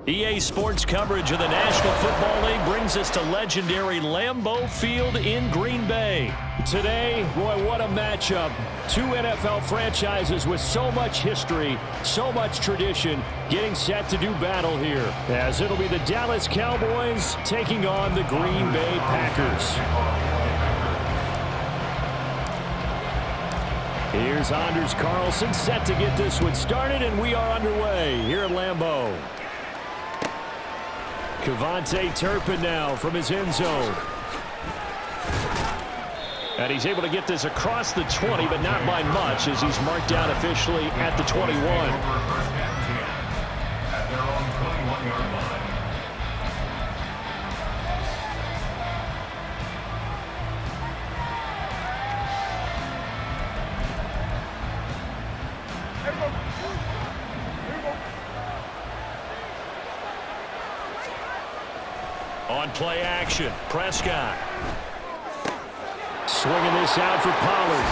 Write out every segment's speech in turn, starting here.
EA Sports coverage of the National Football League brings us to legendary Lambeau Field in Green Bay. Today, boy, what a matchup. Two NFL franchises with so much history, so much tradition, getting set to do battle here, as it'll be the Dallas Cowboys taking on the Green Bay Packers. Here's Anders Carlson set to get this one started, and we are underway here at Lambeau. Cavante Turpin now from his end zone. And he's able to get this across the 20, but not by much, as he's marked down officially at the 21. On play action, Prescott. Swinging this out for Pollard.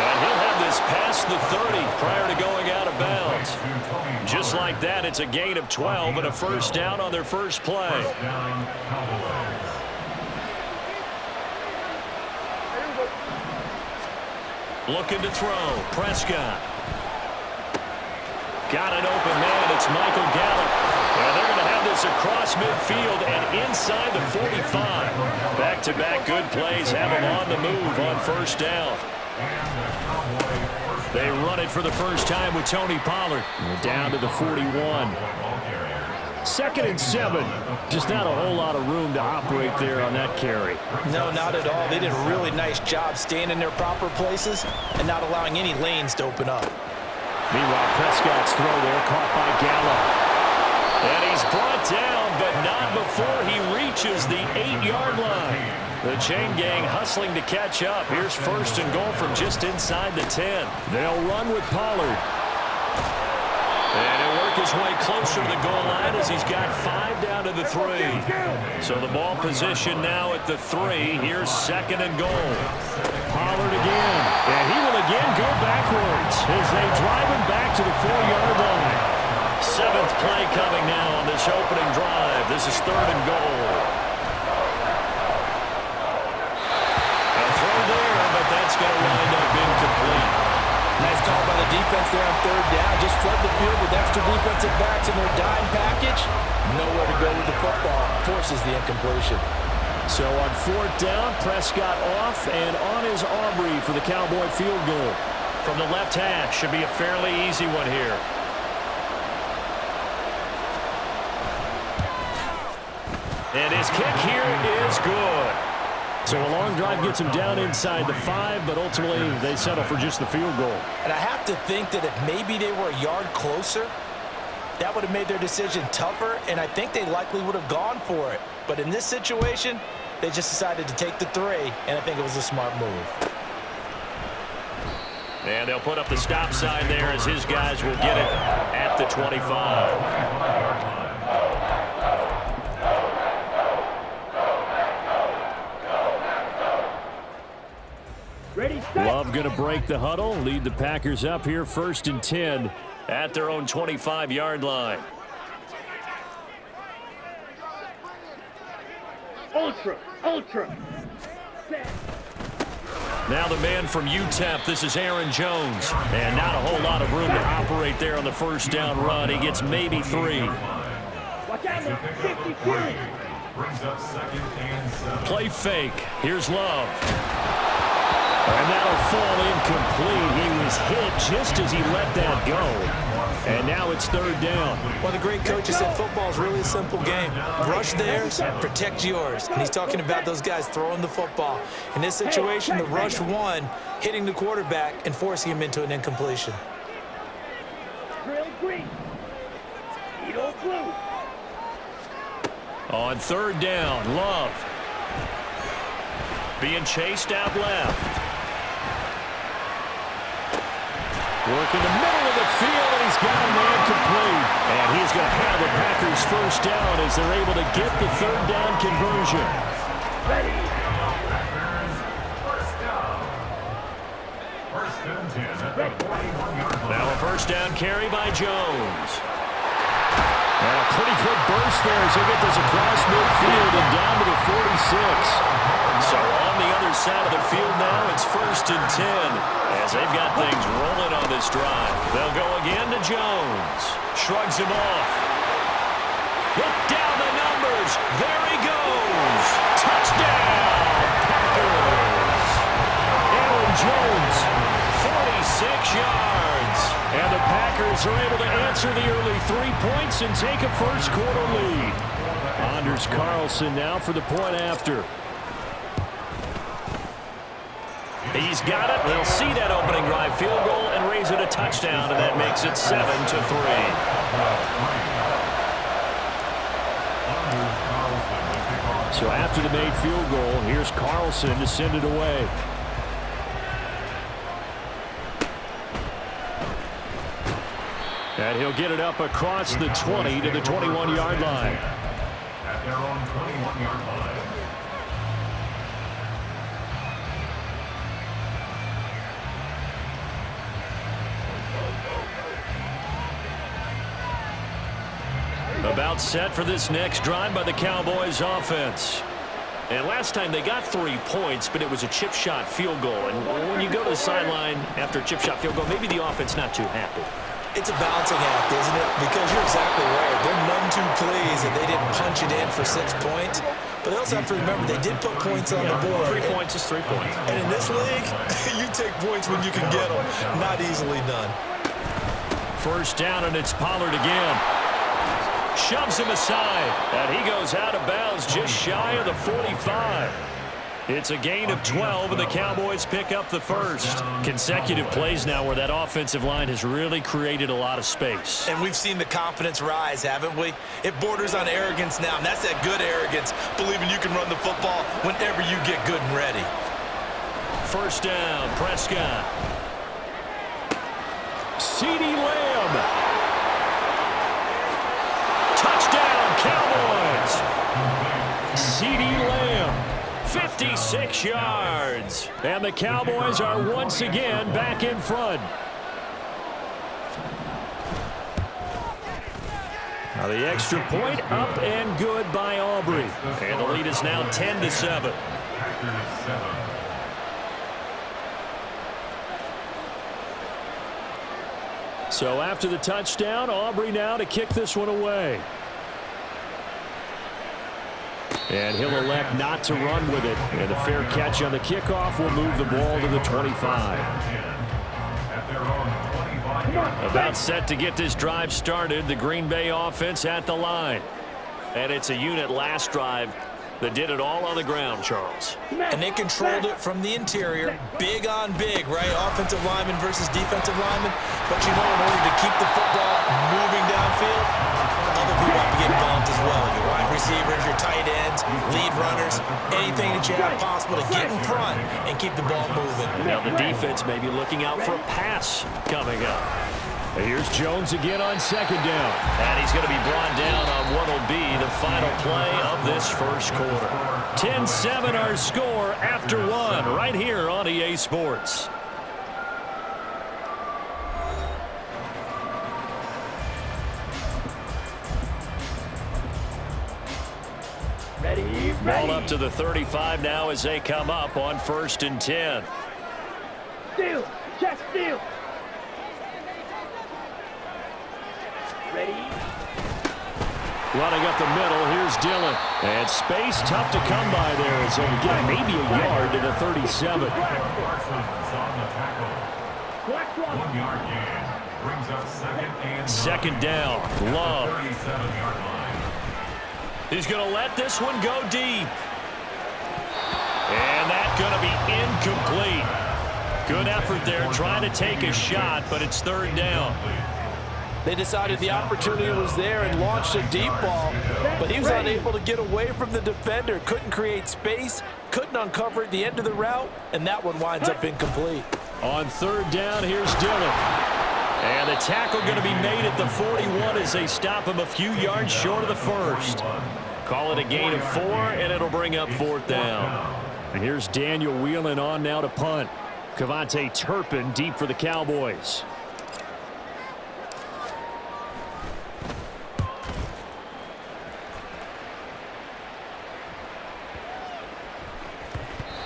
And he'll have this past the 30 prior to going out of bounds. Just like that, it's a gain of 12 and a first down on their first play. Looking to throw, Prescott. Got an open man, it's Michael Gallup. And they're going to have this across midfield and inside the 45. Back-to-back good plays have them on the move on first down. They run it for the first time with Tony Pollard. Down to the 41. 2nd and 7. Just not a whole lot of room to operate there on that carry. No, not at all. They did a really nice job staying in their proper places and not allowing any lanes to open up. Meanwhile, Prescott's throw there caught by Gallup. And he's brought down, but not before he reaches the 8-yard line. The chain gang hustling to catch up. Here's 1st and goal from just inside the 10. They'll run with Pollard. And he'll work his way closer to the goal line as he's got 5 down to the 3. So the ball position now at the 3. Here's 2nd and goal. Pollard again. And he will again go backwards as they drive him back to the 4-yard line. 7th play coming now on this opening drive. This is 3rd and goal. A throw there, but that's going to wind up incomplete. Nice call by the defense there on 3rd down. Just flood the field with extra defensive backs in their dime package. Nowhere to go with the football. Forces the incompletion. So on 4th down, Prescott off and on his Aubrey for the Cowboy field goal. From the left hash, should be a fairly easy one here. And his kick here is good. So a long drive gets him down inside the 5, but ultimately they settle for just the field goal. And I have to think that if maybe they were a yard closer, that would have made their decision tougher, and I think they likely would have gone for it. But in this situation, they just decided to take the 3, and I think it was a smart move. And they'll put up the stop sign there as his guys will get it at the 25. Love going to break the huddle, lead the Packers up here 1st and 10 at their own 25-yard line. On ultra, ultra. Set. Now the man from UTEP, this is Aaron Jones. And not a whole lot of room to operate there on the first down run. He gets maybe 3. Watch out now, 52. Brings up 2nd and 7. Play fake. Here's Love. And that'll fall incomplete. He was hit just as he let that go. And now it's 3rd down. Well, the great coach said football is really a simple game. Rush theirs, protect yours. And he's talking about those guys throwing the football. In this situation, the rush won, hitting the quarterback and forcing him into an incompletion. Drill green. Speedo blue. On 3rd down, Love. Being chased out left. Working the middle of the field, and he's got a man complete. And he's going to have the Packers first down as they're able to get the 3rd down conversion. Ready. First down. 1st and 10 at the 41-yard line. Now a first down carry by Jones. And a pretty good burst there as he'll get this across midfield and down to the 46. So on the other side of the field now, it's 1st and 10 as they've got things rolling on this drive. They'll go again to Jones. Shrugs him off. Look down the numbers. There he goes. Touchdown, Packers. Aaron Jones, 46 yards. And the Packers are able to answer the early 3 points and take a first-quarter lead. Anders Carlson now for the point after. He's got it. They'll see that opening drive field goal and raise it a touchdown, and that makes it 7-3. So after the made field goal, here's Carlson to send it away. And he'll get it up across the 20 to the 21-yard line. At their own 21-yard line. About set for this next drive by the Cowboys offense. And last time they got 3 points, but it was a chip shot field goal. And when you go to the sideline after a chip shot field goal, maybe the offense not too happy. It's a balancing act, isn't it? Because you're exactly right. They're none too pleased that they didn't punch it in for 6 points. But they also have to remember they did put points on the board. 3 points is 3 points. And in this league, you take points when you can get them. Not easily done. First down, and it's Pollard again. Shoves him aside, and he goes out of bounds just shy of the 45. It's a gain of 12, and the Cowboys pick up the first. Consecutive plays now where that offensive line has really created a lot of space. And we've seen the confidence rise, haven't we? It borders on arrogance now, and that's that good arrogance, believing you can run the football whenever you get good and ready. First down, Prescott. CeeDee Lamb. Touchdown, Cowboys. CeeDee Lamb, 56 yards. And the Cowboys are once again back in front. Now the extra point up and good by Aubrey. And the lead is now 10-7. So after the touchdown, Aubrey now to kick this one away. And he'll elect not to run with it. And a fair catch on the kickoff will move the ball to the 25. About set to get this drive started. The Green Bay offense at the line. And it's a unit last drive that did it all on the ground, Charles. And they controlled it from the interior. Big on big, right? Offensive lineman versus defensive lineman. But you know, in order to keep the football moving downfield, other people have to get involved as well. Your wide receivers, your tight ends, lead runners, anything that you have possible to get in front and keep the ball moving. Now the defense may be looking out for a pass coming up. Here's Jones again on second down. And he's going to be brought down on what will be the final play of this first quarter. 10-7 our score after one right here on EA Sports. Ready, Ball up to the 35 now as they come up on 1st and 10. Steal. Check steal. Ready. Running up the middle, here's Dillon. And space tough to come by there as they'll get maybe a yard to the 37. Parsons on the tackle. 1 yard gain. Brings up 2nd and 9. 2nd down. Love. 37-yard line. He's going to let this one go deep. And that's going to be incomplete. Good effort there trying to take a shot, but it's 3rd down. They decided the opportunity was there and launched a deep ball, but he was unable to get away from the defender. Couldn't create space, couldn't uncover at the end of the route, and that one winds up incomplete. On 3rd down, here's Dillon. And the tackle going to be made at the 41 as they stop him a few yards short of the 1st. Call it a gain of 4, and it'll bring up 4th down. And here's Daniel Whelan on now to punt. Kevontae Turpin deep for the Cowboys.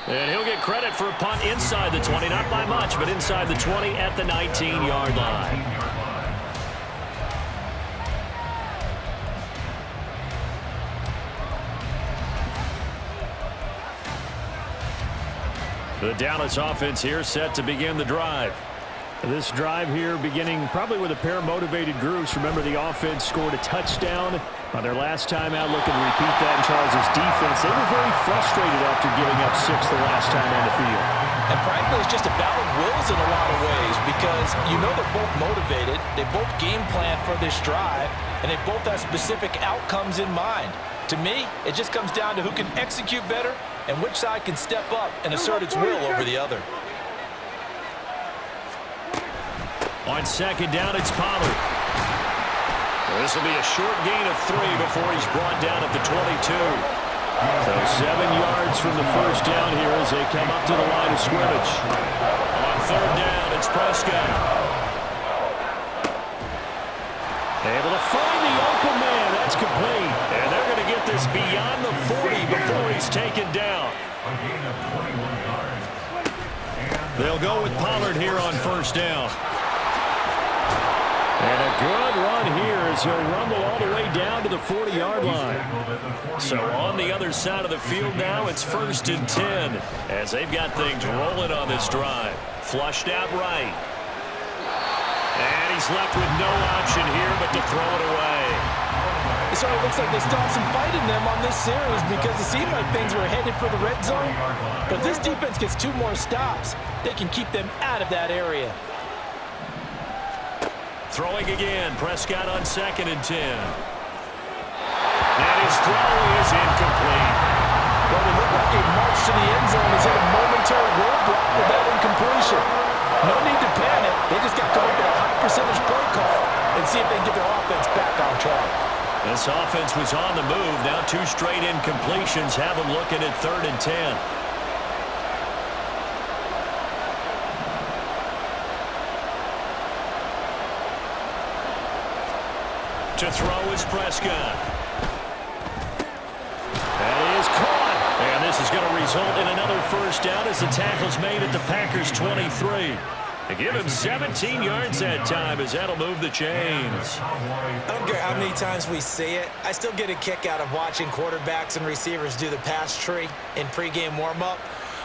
And he'll get credit for a punt inside the 20, not by much, but inside the 20 at the 19-yard line. The Dallas offense here set to begin the drive. This drive here beginning probably with a pair of motivated groups. Remember, the offense scored a touchdown on their last time out, looking to repeat that in Charles' defense. They were very frustrated after giving up 6 the last time on the field. And frankly, it's just a battle of wills in a lot of ways because you know they're both motivated, they both game plan for this drive, and they both have specific outcomes in mind. To me, it just comes down to who can execute better and which side can step up and assert its will over the other. On 2nd down, it's Pollard. This will be a short gain of 3 before he's brought down at the 22. So 7 yards from the 1st down here as they come up to the line of scrimmage. On 3rd down, it's Prescott. Able to find the open man. That's complete. And they're going to get this beyond the 40 before he's taken down. A gain of 21 yards. They'll go with Pollard here on 1st down. And a good run here as he'll rumble all the way down to the 40-yard line. So on the other side of the field now, it's 1st and 10 as they've got things rolling on this drive. Flushed out right. And he's left with no option here but to throw it away. It sort of looks like they still have some fight in them on this series because it seemed like things were headed for the red zone. But this defense gets 2 more stops. They can keep them out of that area. Throwing again, Prescott on 2nd and 10. And his throw is incomplete. Well, it looked like a march to the end zone has hit a momentary roadblock with that incompletion. No need to panic. They just got to look at a high percentage play call and see if they can get their offense back on track. This offense was on the move. Now 2 straight incompletions have them looking at 3rd and 10. To throw is Prescott. That is caught. And this is going to result in another 1st down as the tackle's made at the Packers' 23. They give him 17 yards that time as that'll move the chains. I don't care how many times we see it. I still get a kick out of watching quarterbacks and receivers do the pass tree in pregame warm-up.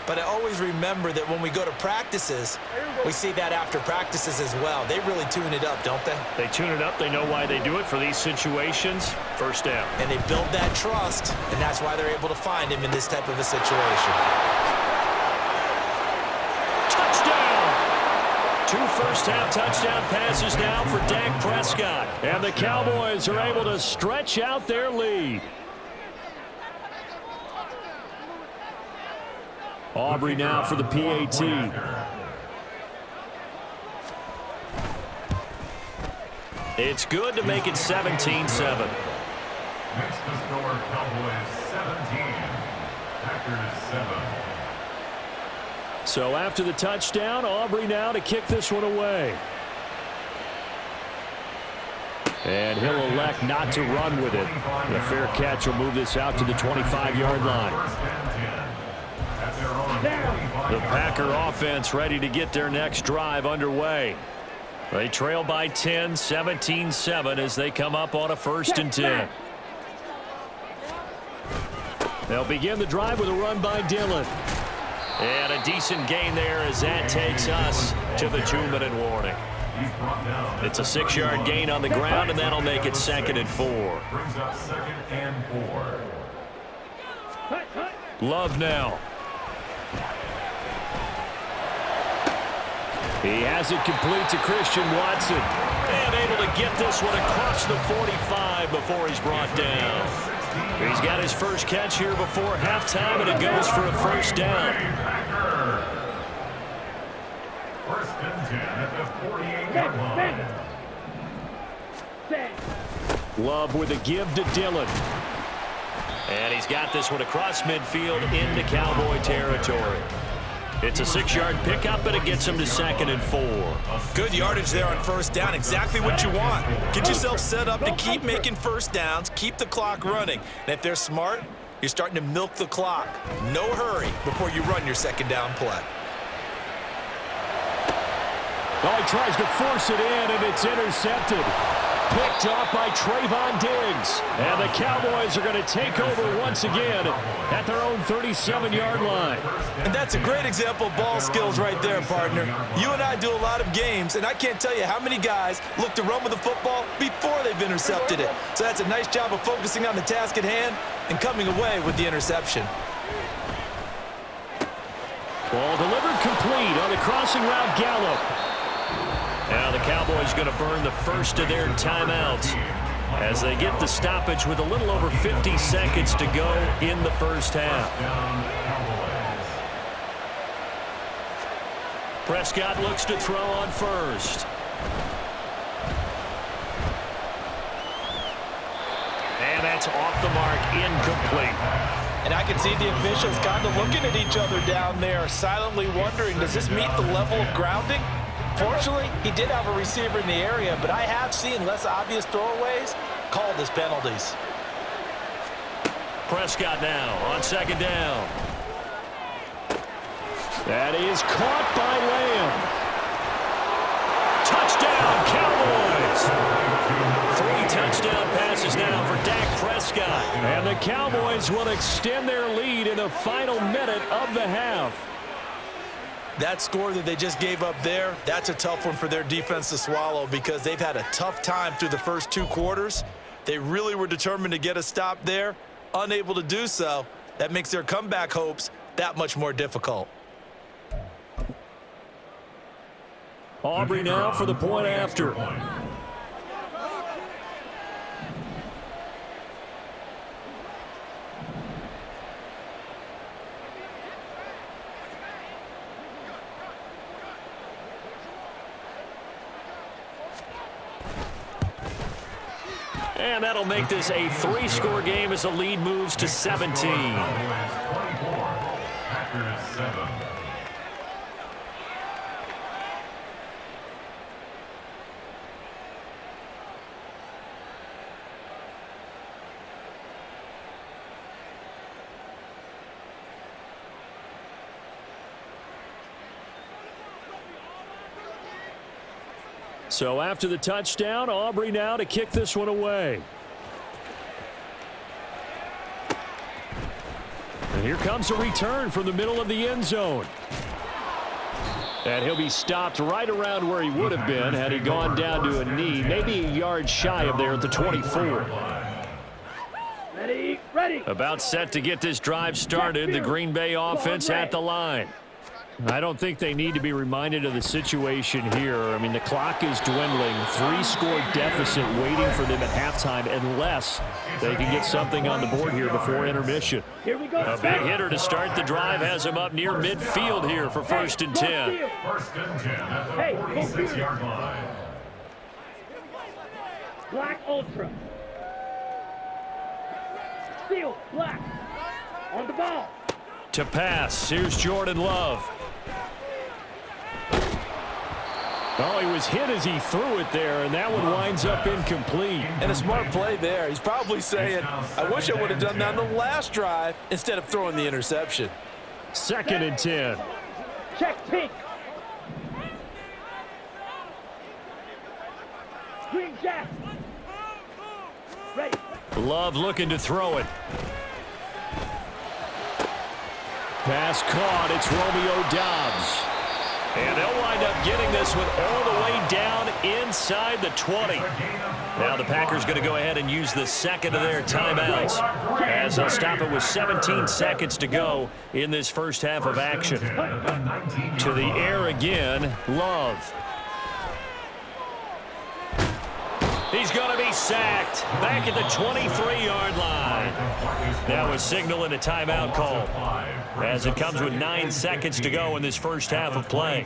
But I always remember that when we go to practices, we see that after practices as well. They really tune it up, don't they? They tune it up. They know why they do it for these situations. 1st down. And they build that trust, and that's why they're able to find him in this type of a situation. Touchdown! 2 first-half touchdown passes now for Dak Prescott. And the Cowboys are able to stretch out their lead. Aubrey now for the PAT. It's good to make it 17-7. Makes the score Cowboys 17. Packers 7. So after the touchdown, Aubrey now to kick this one away. And he'll elect not to run with it. The fair catch will move this out to the 25-yard line. The Packer offense ready to get their next drive underway. They trail by 10, 17-7 as they come up on a 1st and 10. They'll begin the drive with a run by Dillon. And a decent gain there as that takes us to the 2-minute warning. It's a 6-yard gain on the ground, and that'll make it 2nd and 4. Brings up 2nd and 4. Love now. He has it complete to Christian Watson. And able to get this one across the 45 before he's brought down. He's got his first catch here before halftime, and it goes for a 1st down. 1st and 10 at the 48-yard line. Love with a give to Dillon. And he's got this one across midfield into Cowboy territory. It's a 6-yard pickup, and it gets him to 2nd and 4. Good yardage there on 1st down. Exactly what you want. Get yourself set up to keep making 1st downs, keep the clock running. And if they're smart, you're starting to milk the clock. No hurry before you run your 2nd down play. Oh, he tries to force it in, and it's intercepted. Picked off by Trayvon Diggs. And the Cowboys are going to take over once again at their own 37-yard line. And that's a great example of ball skills right there, partner. You and I do a lot of games, and I can't tell you how many guys look to run with the football before they've intercepted it. So that's a nice job of focusing on the task at hand and coming away with the interception. Ball delivered complete on the crossing route Gallup. Now the Cowboys going to burn the first of their timeouts as they get the stoppage with a little over 50 seconds to go in the 1st half. Prescott looks to throw on 1st. And that's off the mark, incomplete. And I can see the officials kind of looking at each other down there, silently wondering, does this meet the level of grounding? Fortunately, he did have a receiver in the area, but I have seen less obvious throwaways called as penalties. Prescott now on 2nd down. That is caught by Lamb. Touchdown, Cowboys! 3 touchdown passes now for Dak Prescott. And the Cowboys will extend their lead in the final minute of the half. That score that they just gave up there, that's a tough one for their defense to swallow because they've had a tough time through the first 2 quarters. They really were determined to get a stop there, unable to do so. That makes their comeback hopes that much more difficult. Aubrey now for the point after. And that'll make this a 3-score game as the lead moves to 17. Packers 7. So after the touchdown, Aubrey now to kick this one away. And here comes a return from the middle of the end zone. And he'll be stopped right around where he would have been had he gone down to a knee, maybe a yard shy of there at the 24. Ready. About set to get this drive started, the Green Bay offense at the line. I don't think they need to be reminded of the situation here. I mean, the clock is dwindling. 3-score deficit waiting for them at halftime unless they can get something on the board here before intermission. Here we go. A big hitter to start the drive has him up near midfield here for 1st and 10. 1st and 10 at the 46-yard line. Black Ultra. Steel, black. On the ball. To pass, here's Jordan Love. Oh, he was hit as he threw it there, and that one winds up incomplete. And a smart play there. He's probably saying, I wish I would have done that on the last drive instead of throwing the interception. 2nd and 10. Check pink. Green jack. Ready. Love looking to throw it. Pass caught. It's Romeo Doubs. And they'll wind up getting this one all the way down inside the 20. Now the Packers going to go ahead and use the second of their timeouts as they'll stop it with 17 seconds to go in this first half of action. To the air again, Love. He's going to be sacked back at the 23-yard line. Now a signal and a timeout call as it comes with 9 seconds to go in this first half of play.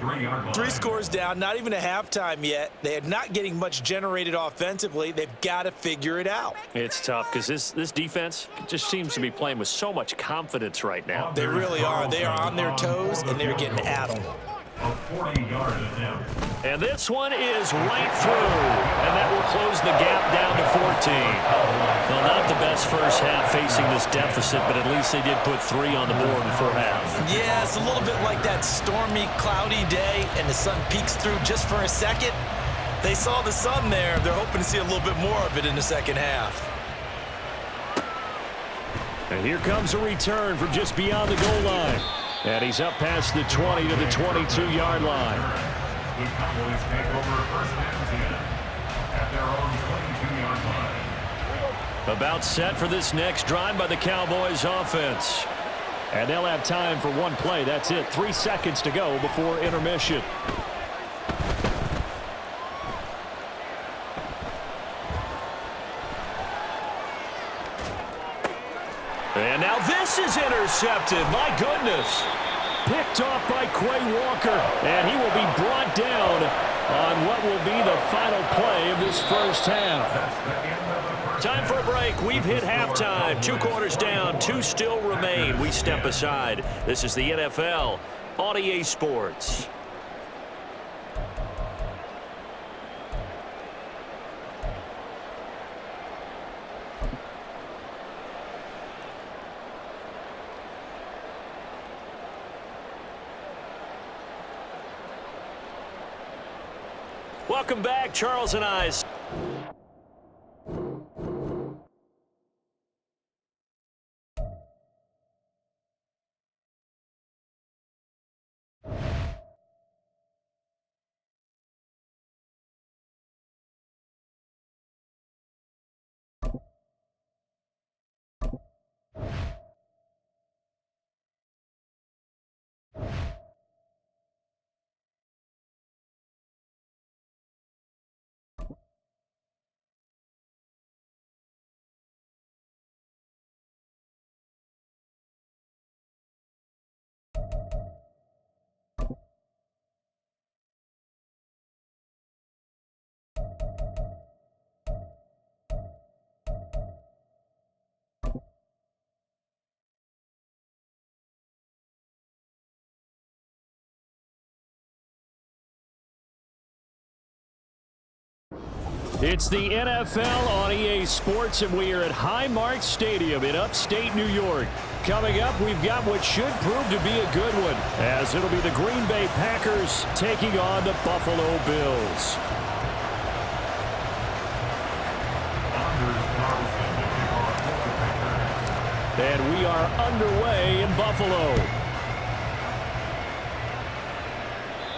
3 scores down, not even a halftime yet. They are not getting much generated offensively. They've got to figure it out. It's tough because this defense just seems to be playing with so much confidence right now. They really are. They are on their toes, and they're getting at them. A 40-yard attempt. And this one is right through, and that will close the gap down to 14. Well, not the best first half facing this deficit, but at least they did put 3 on the board before half. Yeah, it's a little bit like that stormy, cloudy day, and the sun peeks through just for a second. They saw the sun there. They're hoping to see a little bit more of it in the second half. And here comes a return from just beyond the goal line. And he's up past the 20 to the 22-yard line. The Cowboys take over 1st and 10 at their own 22-yard line. About set for this next drive by the Cowboys offense. And they'll have time for one play. That's it. 3 seconds to go before intermission. And now this is intercepted. My goodness. Picked off by Quay Walker. And he will be brought down on what will be the final play of this first half. Time for a break. We've hit halftime. 2 quarters down. 2 still remain. We step aside. This is the NFL on EA Sports. Welcome back, Charles and I. It's the NFL on EA Sports, and we are at Highmark Stadium in upstate New York. Coming up, we've got what should prove to be a good one, as it'll be the Green Bay Packers taking on the Buffalo Bills. And we are underway in Buffalo.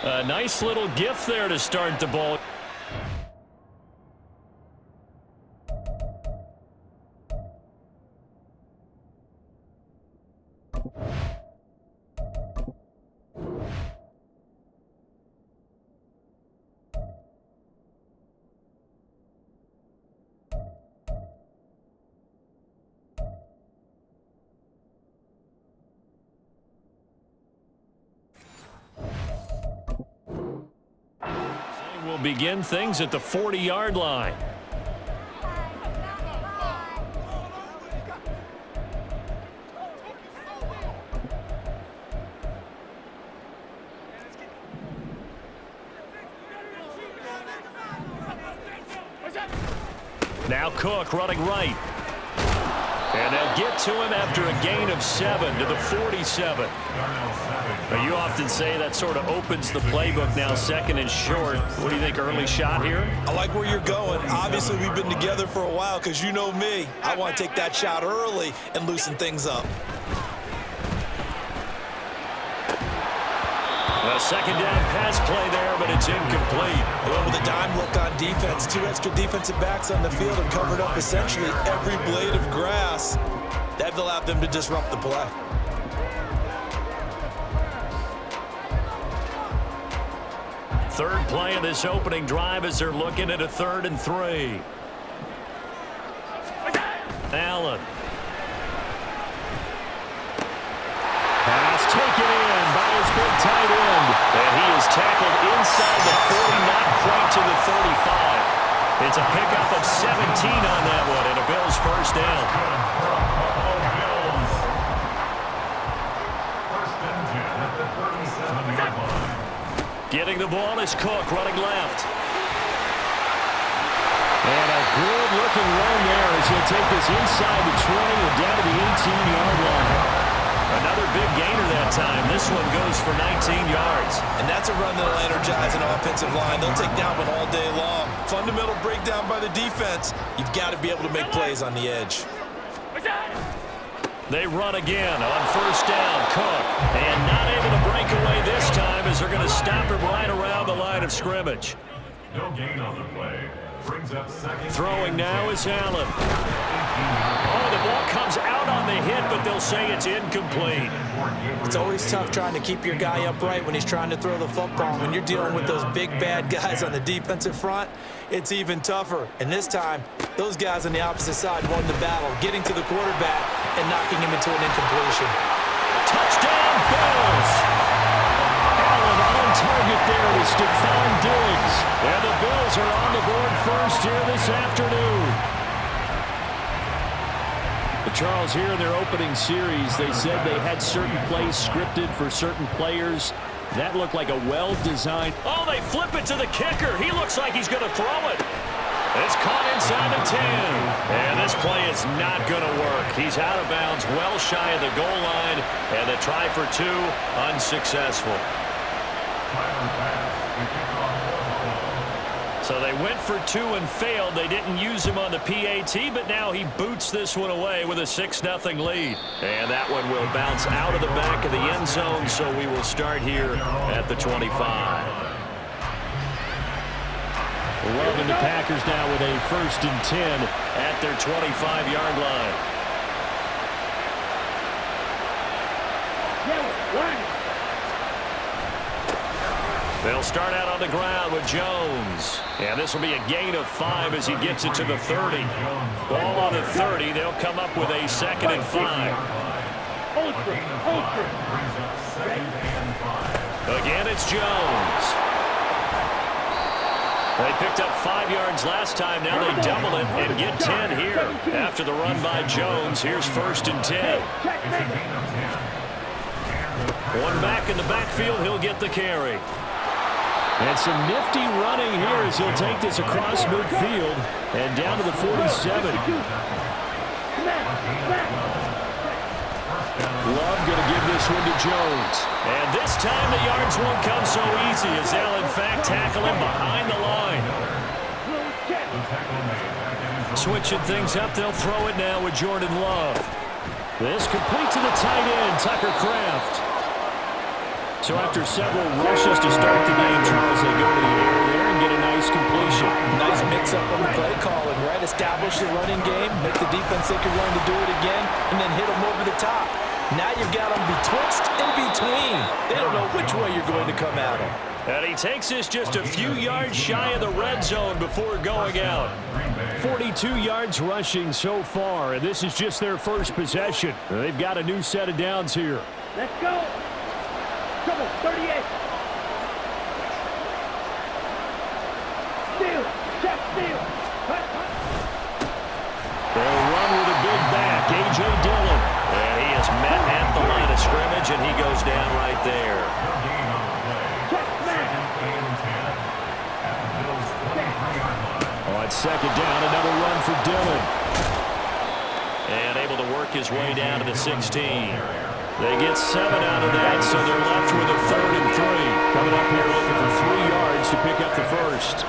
A nice little gift there to start the ball. Will begin things at the 40-yard line. Now Cook running right. And they'll get to him after a gain of 7 to the 47. Now, you often say that sort of opens the playbook now, second and short. What do you think, early shot here? I like where you're going. Obviously, we've been together for a while because you know me. I want to take that shot early and loosen things up. A second down pass play there, but it's incomplete. They went with a dime look on defense. 2 extra defensive backs on the field and covered up essentially every blade of grass. That allowed them to disrupt the play. Third play of this opening drive as they're looking at a 3rd and 3. Allen. Pass taken in by his big tight end. And he is tackled inside the 40, not quite to the 35. It's a pickup of 17 on that one, and a Bills first down. Getting the ball is Cook running left. And a good-looking run there as he'll take this inside the 20 and down to the 18-yard line. Another big gainer that time. This one goes for 19 yards. And that's a run that'll energize an offensive line. They'll take that one all day long. Fundamental breakdown by the defense. You've got to be able to make plays on the edge. They run again on first down. Cook. And not able to break away this time as they're going to stop him right around the line of scrimmage. No gain on the play. Brings up second. Throwing now is Allen. Oh, the ball comes out on the hit, but they'll say it's incomplete. It's always tough trying to keep your guy upright when he's trying to throw the football. When you're dealing with those big, bad guys on the defensive front, it's even tougher. And this time, those guys on the opposite side won the battle, getting to the quarterback and knocking him into an incompletion. Touchdown, Bills! Allen on target there to Stephon Diggs. And the Bills are on the board first here this afternoon. Charles, here in their opening series, they said they had certain plays scripted for certain players. That looked like a well-designed. Oh, they flip it to the kicker. He looks like he's going to throw it. It's caught inside the 10. And this play is not going to work. He's out of bounds, well shy of the goal line. And the try for 2, unsuccessful. So they went for 2 and failed. They didn't use him on the PAT, but now he boots this one away with a 6-0 lead. And that one will bounce out of the back of the end zone, so we will start here at the 25. Love and the Packers now with a 1st and 10 at their 25-yard line. They'll start out on the ground with Jones. And this will be a gain of 5 as he gets it to the 30. Ball on the 30. They'll come up with a 2nd and 5. Again, it's Jones. They picked up 5 yards last time. Now they double it and get 10 here. After the run by Jones, here's 1st and 10. One back in the backfield. He'll get the carry. And some nifty running here as he'll take this across midfield and down to the 47. Love going to give this one to Jones. And this time the yards won't come so easy as they'll in fact tackle him behind the line. Switching things up, they'll throw it now with Jordan Love. This complete to the tight end, Tucker Kraft. So after several rushes to start the game, Charles, they go to the air there and get a nice completion. Nice mix-up on the play calling, right? Establish the running game, make the defense think you're going to do it again, and then hit them over the top. Now you've got them betwixt and between. They don't know which way you're going to come at them. And he takes this just a few yards shy of the red zone before going out. 42 yards rushing so far, and this is just their first possession. They've got a new set of downs here. Let's go. Come on, 38. Steal. Check, steal. They'll run with a big back, A.J. Dillon. And he is met at the line of scrimmage, and he goes down right there. second down. Another run for Dillon. And able to work his way down to the 16. They get 7 out of that, so they're left with a 3rd and 3. Coming up here looking for 3 yards to pick up the first.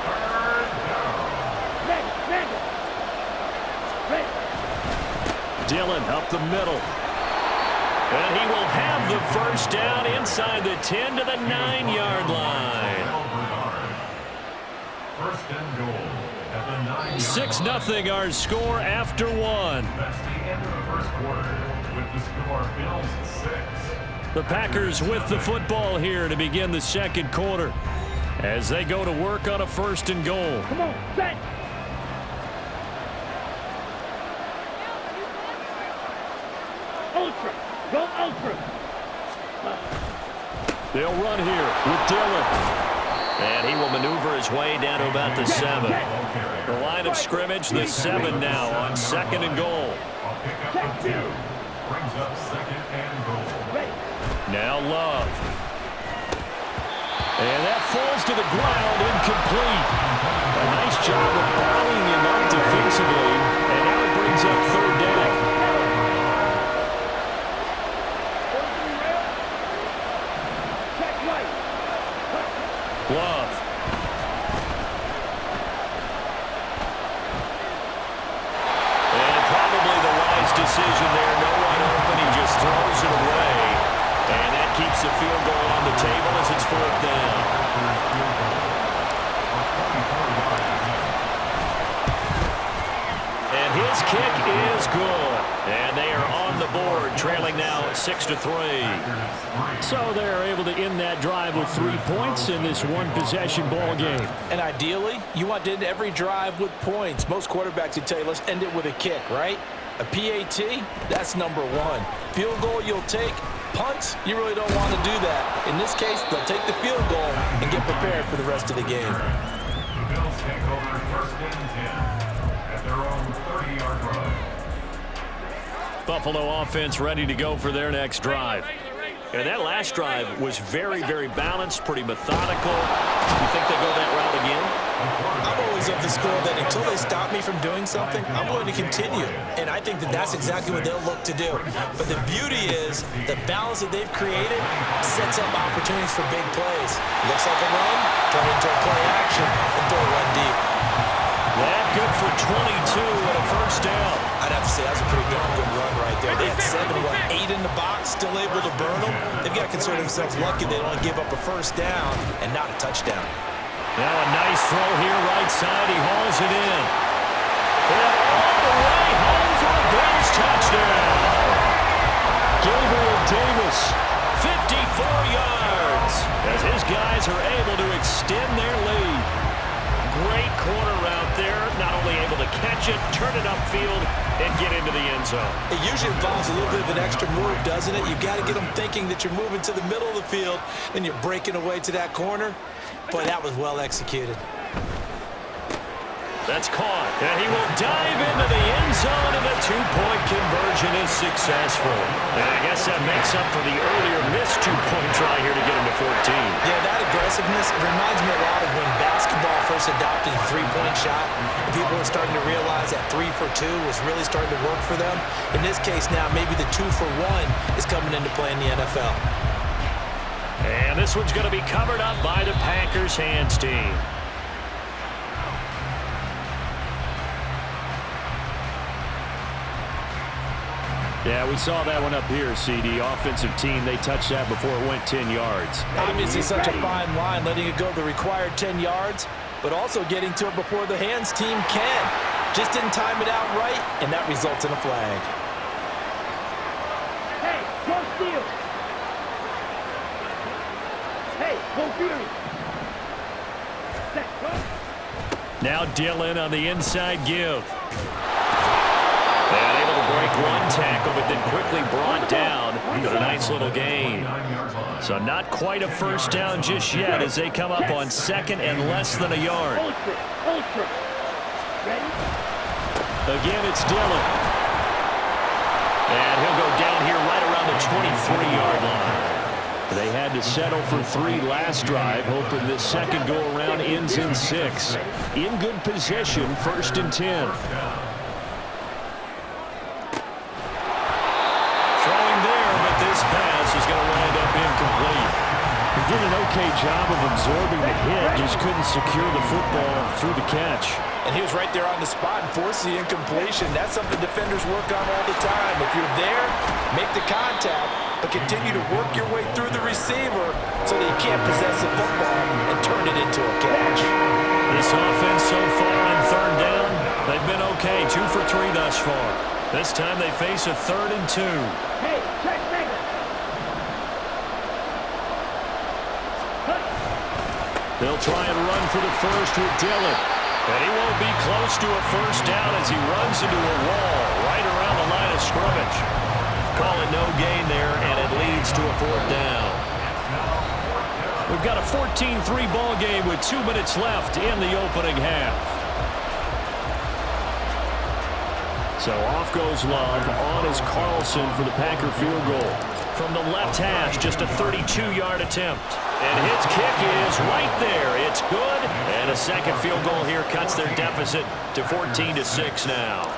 Dillon up the middle. And he will have the first down inside the 10 to the 9-yard line. First and goal at the 9-yard 6-0 our score after 1. That's the end of the first quarter with the score Bills 6. The Packers with the football here to begin the second quarter as they go to work on a 1st and goal. Come on, set. Ultra. Go ultra. They'll run here with Dillon. And he will maneuver his way down to about the 7. The line of scrimmage, the 7 now on 2nd and goal. Pick up the 2. Brings up 2nd and goal. Now Love. And that falls to the ground, incomplete. A nice job of bowing him up defensively. And now it brings up 3rd down. Love. And probably the wise decision there. No one open. He just throws it away. And that keeps the field goal on the table as it's 4th down. And his kick is good. And they are on the board, trailing now 6-3. So they're able to end that drive with 3 points in this one-possession ball game. And ideally, you want to end every drive with points. Most quarterbacks would tell you, let's end it with a kick, right? A PAT, that's number 1. Field goal you'll take. Punts, you really don't want to do that. In this case, they'll take the field goal and get prepared for the rest of the game. The Bills take over 1st and 10 at their own 30-yard line. Buffalo offense ready to go for their next drive. And that last drive was very, very balanced, pretty methodical. You think they go that route again? I'm always of the school that until they stop me from doing something, I'm going to continue. And I think that that's exactly what they'll look to do. But the beauty is the balance that they've created sets up opportunities for big plays. Looks like a run, turn into a play action, and throw one deep. That good for 22 and a 1st down. I'd have to say that was a pretty darn good run right there. They had 8 in the box, still able to burn them. They've got to consider themselves lucky they only give up a 1st down and not a touchdown. Now a nice throw here right side. He hauls it in. And all the way home for a Bills touchdown. Gabriel Davis, 54 yards, as his guys are able to extend their lead. Great corner route there. Not only able to catch it, turn it upfield, and get into the end zone. It usually involves a little bit of an extra move, doesn't it? You've got to get them thinking that you're moving to the middle of the field, and you're breaking away to that corner. Boy, that was well executed. That's caught, and he will dive into the end zone, and the 2-point conversion is successful. And I guess that makes up for the earlier missed 2-point try here to get him to 14. Yeah, that aggressiveness, it reminds me a lot of when basketball first adopted a 3-point shot, and people were starting to realize that 3 for 2 was really starting to work for them. In this case now, maybe the 2 for 1 is coming into play in the NFL. And this one's going to be covered up by the Packers hands team. Yeah, we saw that one up here, CD. Offensive team, they touched that before it went 10 yards. Obviously such a fine line, letting it go the required 10 yards, but also getting to it before the hands team can. Just didn't time it out right, and that results in a flag. Hey, go steal. Hey, go Fury. Set, go. Now Dillon on the inside give. And able to break one tackle, but then quickly brought down. Got a nice little gain. So not quite a 1st down just yet as they come up on 2nd and less than a yard. Ultra. Ready? Again, it's Dillon. And he'll go down here right around the 23-yard line. They had had to settle for 3 last drive, hoping this second go-around ends in 6. In good position, 1st and 10. Throwing there, but this pass is going to wind up incomplete. He did an okay job of absorbing the hit, just couldn't secure the football through the catch. And he was right there on the spot and forced the incompletion. That's something defenders work on all the time. If you're there, make the contact, but continue to work your way through the receiver so that you can't possess the football and turn it into a catch. This offense so far on 3rd down, they've been okay, 2 for 3 thus far. This time they face a 3rd and 2. Hey, check second. They'll try and run for the first with Dillon. And he won't be close to a 1st down as he runs into a wall right around the line of scrimmage. Call it no gain there, and it leads to a 4th down. We've got a 14-3 ball game with 2 minutes left in the opening half. So off goes Love. On is Carlson for the Packer field goal. From the left hash, just a 32-yard attempt. And his kick is right there. It's good. And a second field goal here cuts their deficit to 14-6 now.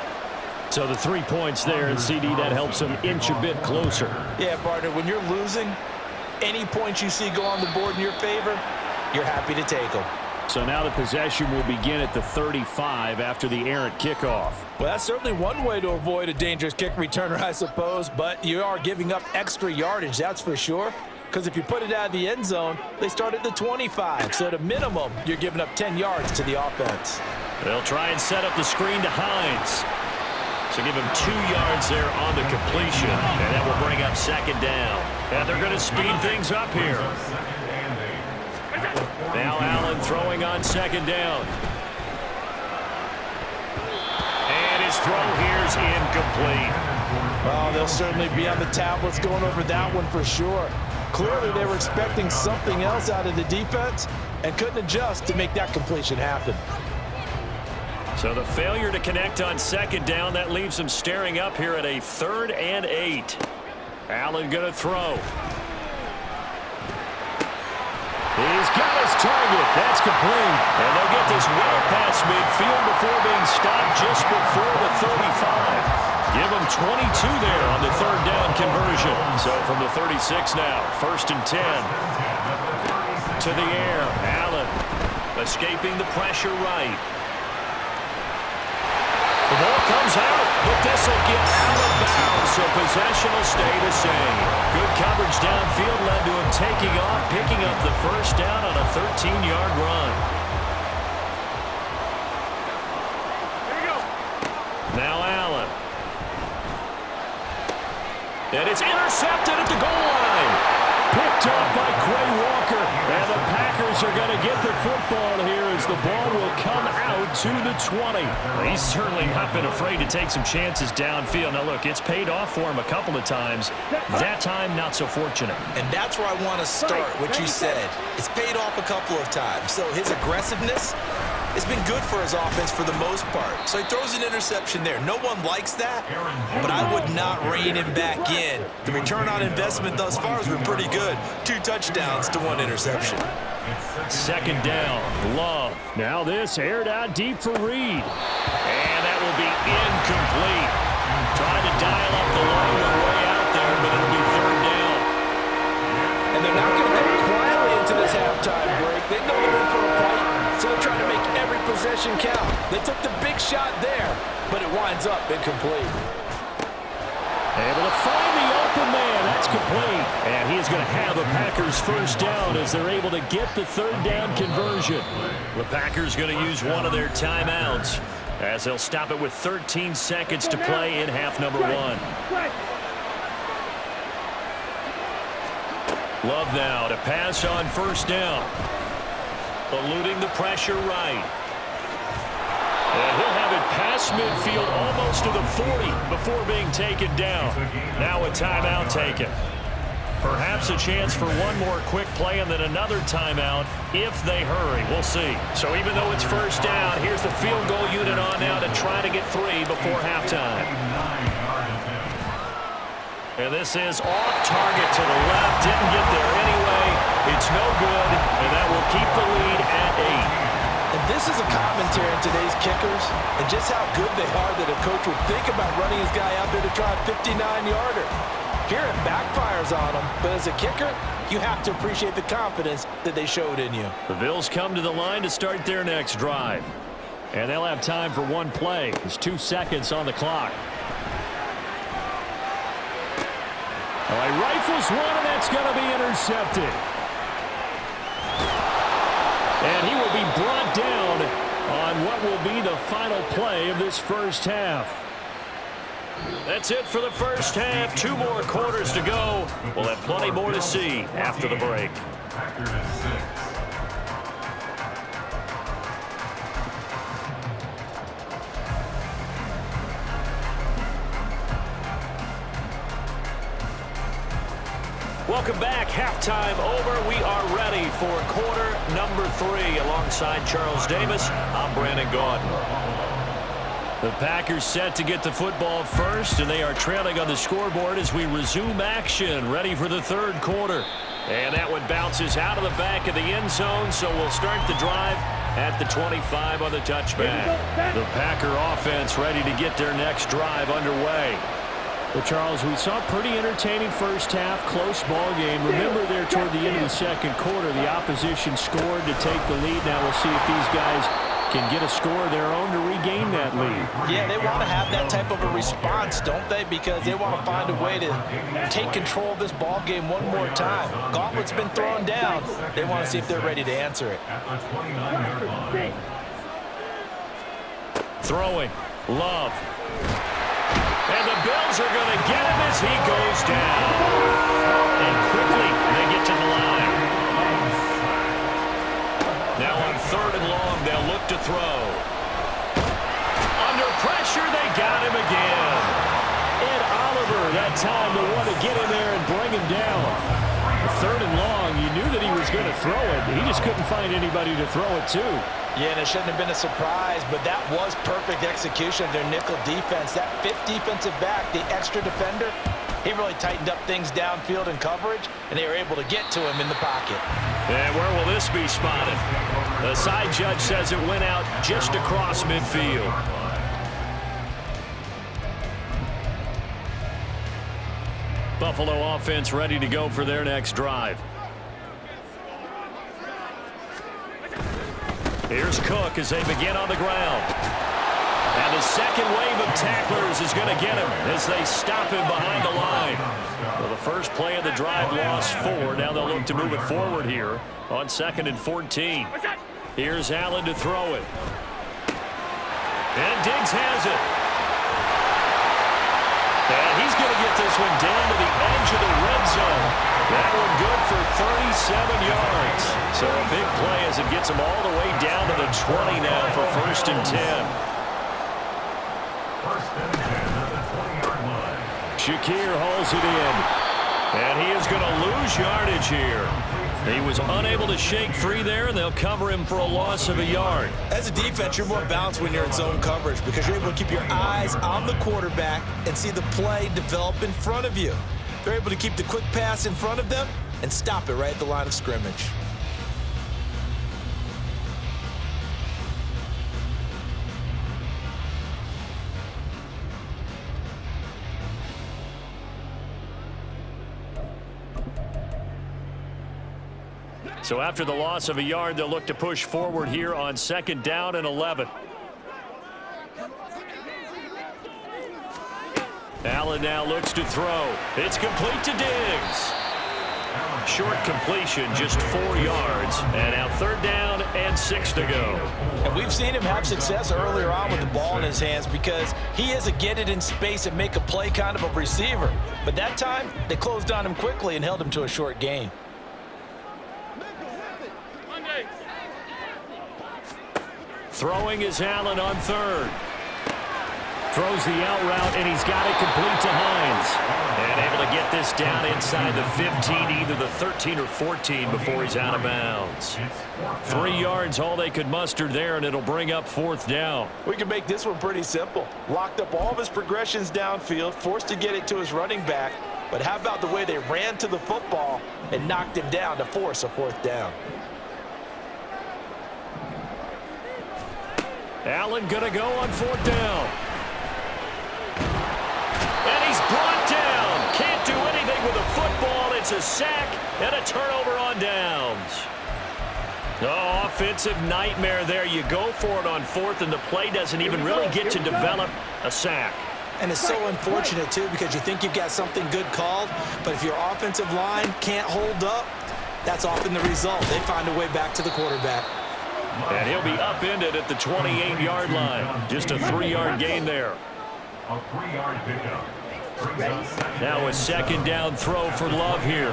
So the 3 points there, and CD, that helps them inch a bit closer. Yeah, partner, when you're losing, any points you see go on the board in your favor, you're happy to take them. So now the possession will begin at the 35 after the errant kickoff. Well, that's certainly one way to avoid a dangerous kick returner, I suppose, but you are giving up extra yardage, that's for sure. Because if you put it out of the end zone, they start at the 25. So at a minimum, you're giving up 10 yards to the offense. They'll try and set up the screen to Hines. So give him 2 yards there on the completion. And that will bring up 2nd down. And they're going to speed things up here. Now Allen throwing on 2nd down. And his throw here is incomplete. Well, they'll certainly be on the tablets going over that one for sure. Clearly, they were expecting something else out of the defense and couldn't adjust to make that completion happen. So the failure to connect on 2nd down, that leaves them staring up here at a 3rd and 8. Allen going to throw. He's got his target. That's complete. And they'll get this well past midfield before being stopped just before the 35. Give them 22 there on the 3rd down conversion. So from the 36 now, 1st and 10. To the air, Allen escaping the pressure right. The ball comes out, but this will get out of bounds, so possession will stay the same. Good coverage downfield led to him taking off, picking up the 1st down on a 13-yard run. There you go. Now Allen. And it's intercepted at the goal line. Picked off by Quay Walker. And the Packers are going to get the football here as the ball will come out to the 20. He's certainly not been afraid to take some chances downfield. Now, look, it's paid off for him a couple of times. That time, not so fortunate. And that's where I want to start, what you said. It's paid off a couple of times. So his aggressiveness has been good for his offense for the most part. So he throws an interception there. No one likes that, but I would not rein him back in. The return on investment thus far has been pretty good. 2 touchdowns to 1 interception. 2nd down, Love. Now this aired out deep for Reed. And that will be incomplete. Trying to dial up the long way out there, but it'll be 3rd down. And they're not going to come quietly into this halftime break. They know they're in for a fight, so they're trying to make every possession count. They took the big shot there, but it winds up incomplete. Able to find the open man. That's complete. And he is going to have a Packers 1st down as they're able to get the 3rd down conversion. The Packers going to use one of their timeouts as they'll stop it with 13 seconds to play in half number 1. Love now to pass on 1st down. Eluding the pressure right. And he'll have it past midfield almost to the 40 before being taken down. Now a timeout taken. Perhaps a chance for one more quick play and then another timeout if they hurry. We'll see. So even though it's 1st down, here's the field goal unit on now to try to get 3 before halftime. And this is off target to the left. Didn't get there anyway. This is a commentary on today's kickers and just how good they are that a coach would think about running his guy out there to try a 59-yarder. Here it backfires on him, but as a kicker, you have to appreciate the confidence that they showed in you. The Bills come to the line to start their next drive. And they'll have time for one play. There's 2 seconds on the clock. Oh, he rifles one, and that's going to be intercepted. And he will be brought down on what will be the final play of this first half. That's it for the first half. 2 more quarters to go. We'll have plenty more to see after the break. Packers 6. Welcome back. Halftime over. We are ready for quarter number 3. Alongside Charles Davis, I'm Brandon Gaudin. The Packers set to get the football first, and they are trailing on the scoreboard as we resume action, ready for the third quarter. And that one bounces out of the back of the end zone, so we'll start the drive at the 25 on the touchback. The Packer offense ready to get their next drive underway. Well, Charles, we saw a pretty entertaining first half, close ball game. Remember there toward the end of the second quarter, the opposition scored to take the lead. Now we'll see if these guys can get a score of their own to regain that lead. Yeah, they want to have that type of a response, don't they? Because they want to find a way to take control of this ball game one more time. Gauntlet's been thrown down. They want to see if they're ready to answer it. Throwing. Love. And the Bills are going to get him as he goes down. And quickly they get to the line. Now on 3rd and long, they'll look to throw. Under pressure, they got him again. Ed Oliver, that time to want to get in there and bring him down. 3rd and long, you knew that he was going to throw it. He just couldn't find anybody to throw it to. Yeah, and it shouldn't have been a surprise, but that was perfect execution of their nickel defense. That 5th defensive back, the extra defender, he really tightened up things downfield in coverage, and they were able to get to him in the pocket. And where will this be spotted? The side judge says it went out just across midfield. Buffalo offense ready to go for their next drive. Here's Cook as they begin on the ground. And the second wave of tacklers is going to get him as they stop him behind the line. Well, the first play of the drive lost 4. Now they'll look to move it forward here on 2nd and 14. Here's Allen to throw it. And Diggs has it. And he's going to get this one down to the edge of the red zone. That one good for 37 yards. So a big play as it gets them all the way down to the 20 now for 1st and 10. 1st and 10 at the 20-yard line. Shakir hauls it in. And he is going to lose yardage here. He was unable to shake free there, and they'll cover him for a loss of a yard. As a defense, you're more balanced when you're in zone coverage because you're able to keep your eyes on the quarterback and see the play develop in front of you. They're able to keep the quick pass in front of them and stop it right at the line of scrimmage. So after the loss of a yard, they'll look to push forward here on 2nd down and 11. Allen now looks to throw. It's complete to Diggs. Short completion, just 4 yards. And now 3rd down and 6 to go. And we've seen him have success earlier on with the ball in his hands because he is a get it in space and make a play kind of a receiver. But that time, they closed on him quickly and held him to a short gain. Throwing is Allen on 3rd. Throws the out route, and he's got it complete to Hines. And able to get this down inside the 15, either the 13 or 14 before he's out of bounds. 3 yards, all they could muster there, and it'll bring up 4th down. We can make this one pretty simple. Locked up all of his progressions downfield, forced to get it to his running back. But how about the way they ran to the football and knocked him down to force a 4th down? Allen going to go on 4th down. And he's brought down. Can't do anything with a football. It's a sack and a turnover on downs. Oh, offensive nightmare there. You go for it on 4th, and the play doesn't even really get to develop a sack. And it's so unfortunate, too, because you think you've got something good called, but if your offensive line can't hold up, that's often the result. They find a way back to the quarterback. And he'll be upended at the 28-yard line. Just a 3-yard gain there. A 3-yard pickup. Now a 2nd down throw for Love here.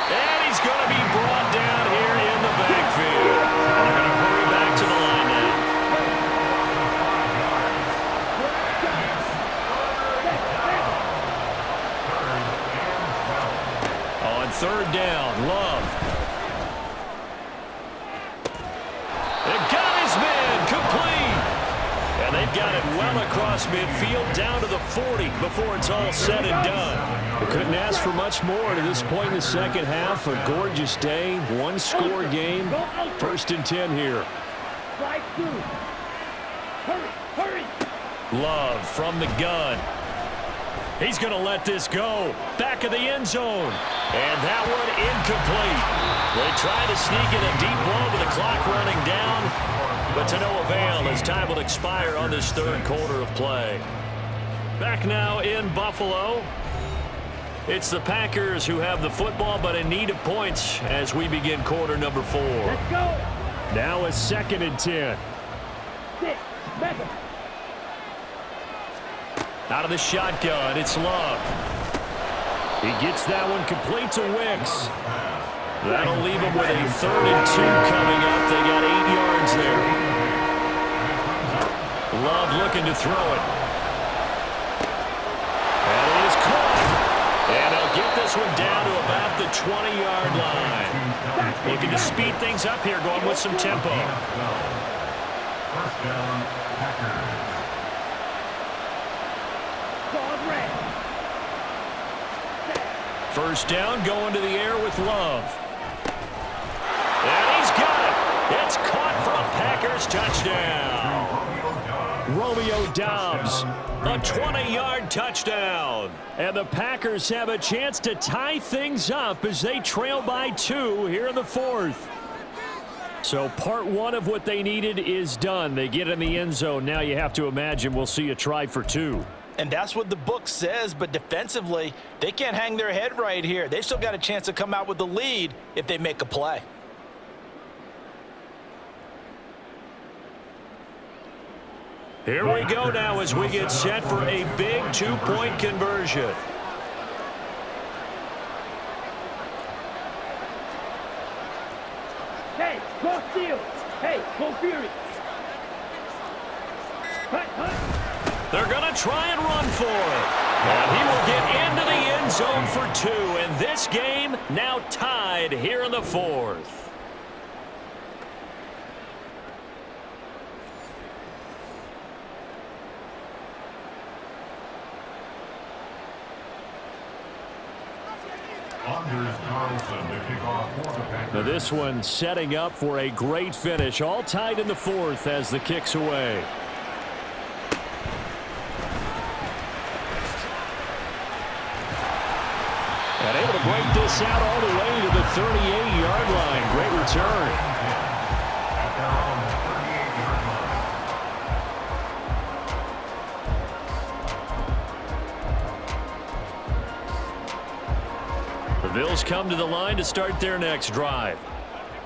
And he's going to be brought down here in the backfield. And they're going to hurry back to the line now. On 3rd down, Love. It got his man complete. And they've got it well across midfield down to the 40 before it's all said and done. We couldn't ask for much more to this point in the second half. A gorgeous day, one-score game. 1st and 10 here. Hurry. Love from the gun. He's going to let this go. Back of the end zone. And that one incomplete. They try to sneak in a deep ball with the clock running down, but to no avail as time will expire on this 3rd quarter of play. Back now in Buffalo. It's the Packers who have the football, but in need of points as we begin quarter number 4. Let's go. Now a 2nd and 10. 6, 7. Out of the shotgun, it's Love. He gets that one complete to Wicks. That'll leave him with a 3rd and 2 coming up. They got 8 yards there. Love looking to throw it. And it is caught. And they'll get this one down to about the 20-yard line. Looking to speed things up here, going with some tempo. 1st down, Packers. First down, going to the air with Love. And he's got it. It's caught for a Packers touchdown. Romeo Doubs, a 20-yard touchdown. And the Packers have a chance to tie things up as they trail by 2 here in the 4th. So part 1 of what they needed is done. They get in the end zone. Now you have to imagine we'll see a try for 2. And that's what the book says, but defensively, they can't hang their head right here. They've still got a chance to come out with the lead if they make a play. Here we go now as we get set for a big 2-point conversion. Hey, go steal. Hey, go Fury. Hut. They're going to try and run for it. And he will get into the end zone for 2. And this game now tied here in the 4th. Now this one setting up for a great finish. All tied in the 4th as the kick's away. And able to break this out all the way to the 38-yard line. Great return. The Bills come to the line to start their next drive.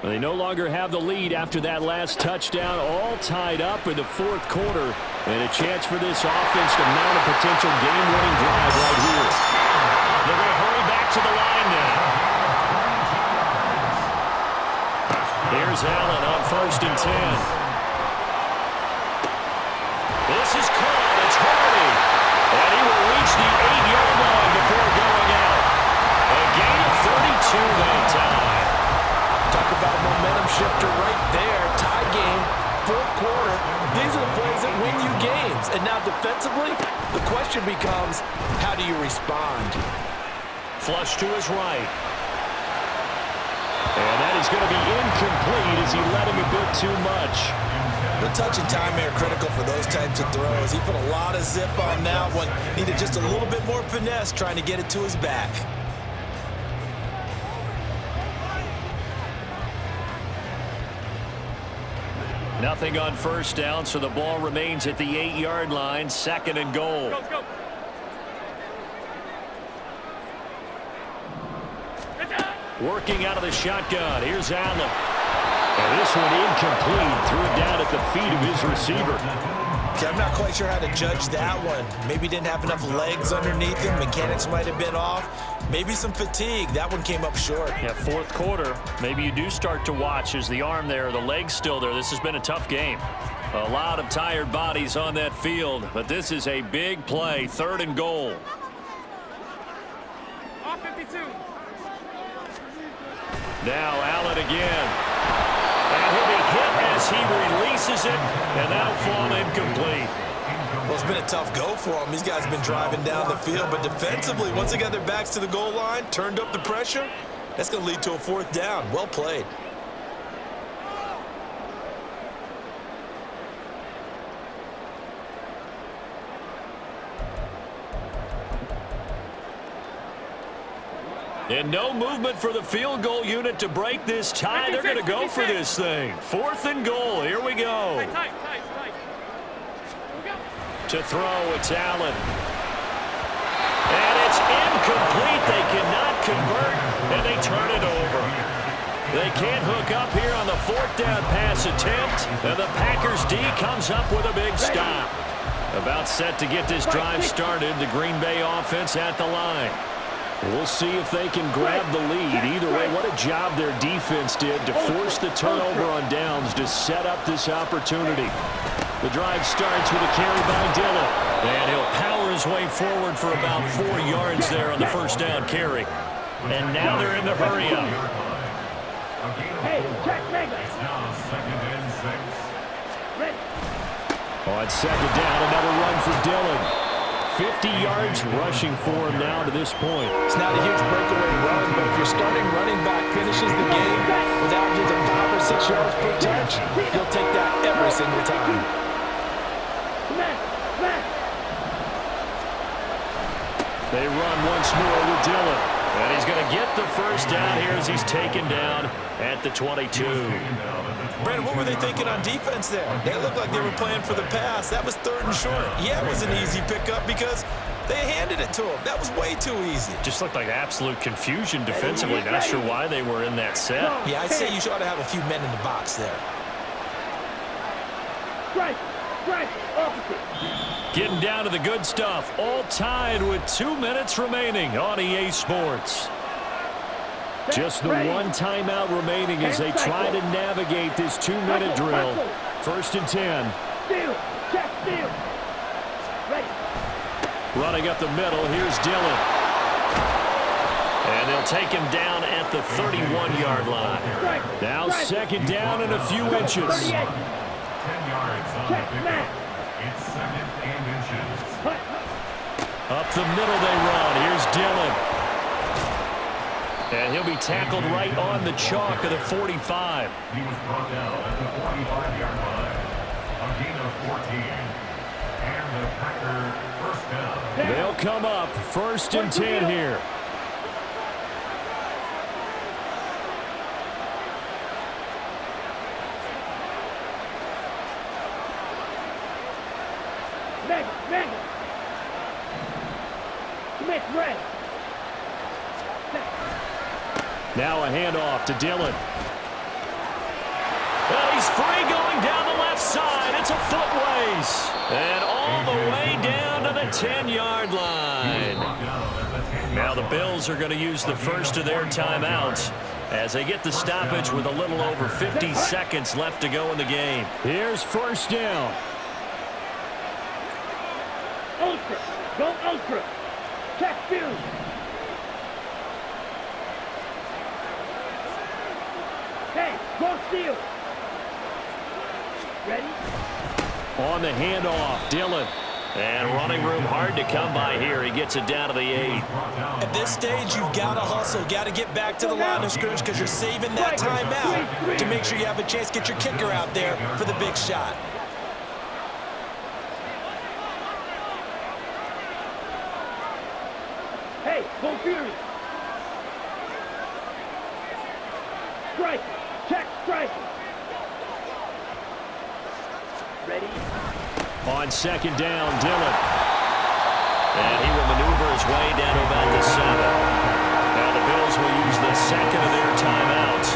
They no longer have the lead after that last touchdown, all tied up in the 4th quarter, and a chance for this offense to mount a potential game-winning drive right here. They're going to hurry back to the line now. Here's Allen on 1st and 10. This is caught. It's Hardy. And he will reach the 8-yard line before going out. A gain of 32 that time. Talk about a momentum shifter right there. Tie game, 4th quarter. These are the plays that win you games. And now defensively, the question becomes, how do you respond? Flush to his right. And that is going to be incomplete as he led him a bit too much. The touch and time are critical for those types of throws. He put a lot of zip on that one. Needed just a little bit more finesse trying to get it to his back. Nothing on first down, so the ball remains at the 8-yard line, 2nd and goal. Go, go. Working out of the shotgun. Here's Allen. And this one incomplete. Threw it down at the feet of his receiver. Okay, I'm not quite sure how to judge that one. Maybe didn't have enough legs underneath him. Mechanics might have been off. Maybe some fatigue. That one came up short. Yeah, 4th quarter. Maybe you do start to watch as the arm there, the leg's still there. This has been a tough game. A lot of tired bodies on that field, but this is a big play. 3rd and goal. Off 52. Now Allen again. And he'll be hit as he releases it, and that'll fall incomplete. Well, it's been a tough go for him. These guys have been driving down the field, but defensively, once they got their backs to the goal line, turned up the pressure, that's going to lead to a 4th down. Well played. And no movement for the field goal unit to break this tie. They're going to go for this thing. 4th and goal. Here we go. Tight. To throw, it's Allen. And it's incomplete. They cannot convert, and they turn it over. They can't hook up here on the 4th down pass attempt, and the Packers D comes up with a big stop. About set to get this drive started, the Green Bay offense at the line. We'll see if they can grab the lead. Either way, what a job their defense did to force the turnover on downs to set up this opportunity. The drive starts with a carry by Dillon. And he'll power his way forward for about 4 yards there on the 1st down carry. And now they're in the hurry-up. Hey, check Mega. Now 2nd and 6. Ready. On 2nd down, another run for Dillon. 50 yards rushing for him now to this point. It's not a huge breakaway run, but if your starting running back finishes the game with averages of 5 or 6 yards per touch, you'll take that every single time. They run once more with Dillon. And he's going to get the 1st down here as he's taken down at the 22. Brandon, what were they thinking on defense there? They looked like they were playing for the pass. That was 3rd and short. Yeah, it was an easy pickup because they handed it to him. That was way too easy. Just looked like absolute confusion defensively. Not sure why they were in that set. Yeah, I'd say you ought to have a few men in the box there. Strike, opposite. Getting down to the good stuff. All tied with 2 minutes remaining on EA Sports. Just the one timeout remaining as they try to navigate this 2-minute drill. 1st and 10. Steal, check, steal. Ready. Running up the middle, here's Dillon. And they'll take him down at the 31-yard line. Now 2nd down and a few inches. 10 yards on the pickup. It's 2nd and inches. Up the middle they run. Here's Dillon. And he'll be tackled right on the chalk of the 45. He was brought down at the 45-yard line. A gain of 14. And the Packer 1st down. They'll come up 1st and 10 here. Mega. Commit, ready. Now a handoff to Dillon. And he's free going down the left side. It's a foot race. And all the way down to the 10-yard line. Now the Bills are going to use the first of their timeouts as they get the stoppage with a little over 50 seconds left to go in the game. Here's 1st down. Ultra. Go ultra. Check field. Hey, go steal. Ready? On the handoff, Dillon. And running room hard to come by here. He gets it down to the 8. At this stage, you've got to hustle. Got to get back to the line of scrimmage because you're saving that timeout to make sure you have a chance to get your kicker out there for the big shot. Hey, go Fury. Strike. Check strike. Ready? On second down, Dillon. And he will maneuver his way down to about the 7. Now the Bills will use the second of their timeouts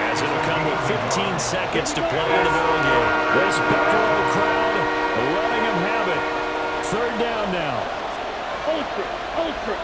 as it'll come with 15 seconds to play in the ball game. This Buffalo crowd letting them have it. Third down now. Ultra. Ultra.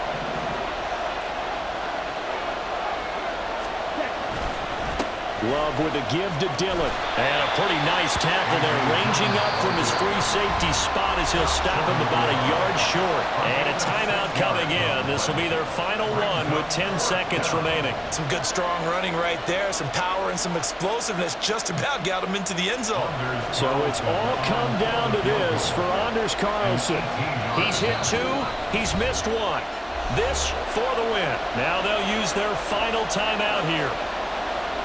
Love with a give to Dillon. And a pretty nice tackle there, ranging up from his free safety spot as he'll stop him about a yard short. And a timeout coming in. This will be their final one with 10 seconds remaining. Some good, strong running right there. Some power and some explosiveness just about got him into the end zone. So it's all come down to this for Anders Carlson. He's hit 2. He's missed 1. This for the win. Now they'll use their final timeout here.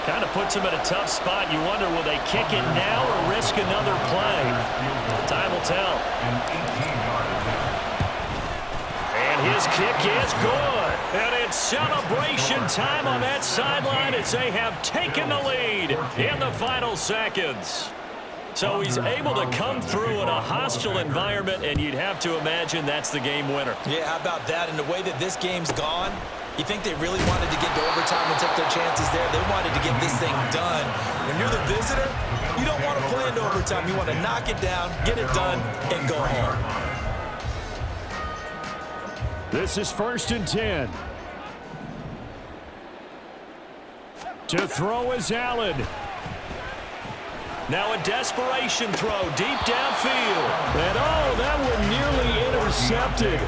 Kind of puts him in a tough spot. You wonder, will they kick it now or risk another play? Time will tell. And his kick is good. And it's celebration time on that sideline as they have taken the lead in the final seconds. So he's able to come through in a hostile environment, and you'd have to imagine that's the game winner. Yeah, how about that? And the way that this game's gone, you think they really wanted to get to overtime and take their chances there. They wanted to get this thing done. When you're the visitor, you don't want to play into overtime. You want to knock it down, get it done, and go home. This is 1st and 10. To throw is Allen. Now a desperation throw deep downfield. And oh, that one nearly intercepted.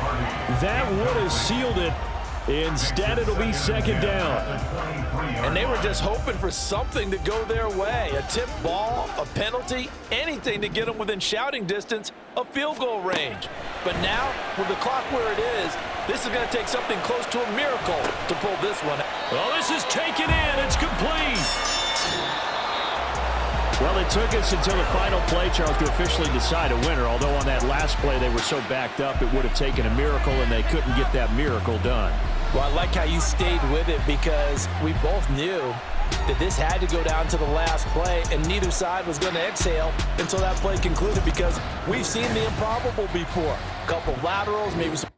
That would have sealed it. Instead, it'll be 2nd down. And they were just hoping for something to go their way. A tip ball, a penalty, anything to get them within shouting distance of field goal range. But now, with the clock where it is, this is going to take something close to a miracle to pull this one out. Well, this is taken in. It's complete. Well, it took us until the final play, Charles, to officially decide a winner. Although on that last play they were so backed up, it would have taken a miracle, and they couldn't get that miracle done. Well, I like how you stayed with it because we both knew that this had to go down to the last play, and neither side was going to exhale until that play concluded because we've seen the improbable before. A couple laterals, maybe some